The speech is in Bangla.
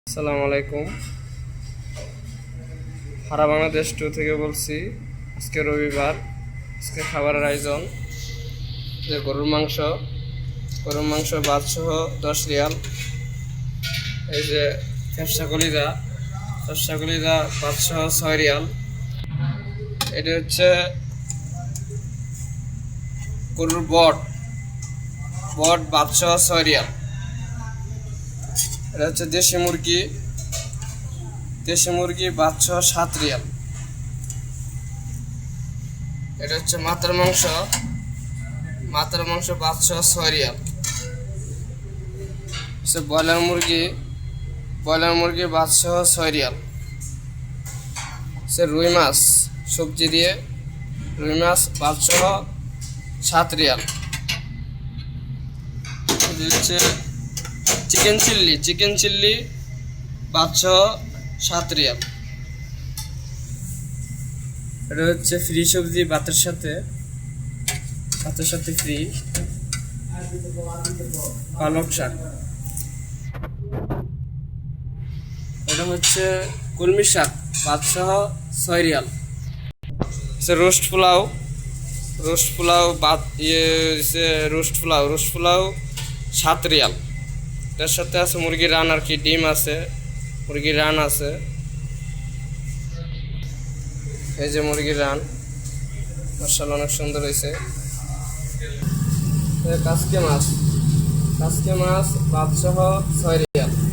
আসসালামু আলাইকুম। সারা বাংলাদেশ টু থেকে বলছি। আজকে রবিবার, আজকে খাবারের আয়োজন যে গরুর মাংস ভাত সহ 10 রিয়াল। এই যে ফ্যাপসা কলিজা ভাত সহ 6 রিয়াল। এটা হচ্ছে গরুর বট ভাত সহ 6 রিয়াল। এটা হচ্ছে দেশি মুরগি ভাত সহ 7 রিয়াল। এটা হচ্ছে মাথার মাংস ভাত সহ 6 রিয়াল। ব্রয়লার মুরগি ভাত সহ 6 রিয়াল। রুই মাছ সবজি দিয়ে রুই মাছ ভাত সহ 7 রিয়াল। হচ্ছে চিকেন চিল্লি ভাত সহ 7 রিয়াল। এটা হচ্ছে ফ্রি সবজি ভাতের সাথে ফ্রি পালক শাক। এটা হচ্ছে কলমি শাক ভাত সহ 6 রিয়াল। রোস্ট পোলাও ভাত রোস্ট পোলাও 7 রিয়াল। এটার সাথে আছে মুরগির রান আর কি, ডিম আছে, মুরগির রান আছে। এই যে মুরগির রান, মাশাআল্লাহ অনেক সুন্দর হয়েছে। কাসকে মাছ ভাত সহ 6 রিয়াল।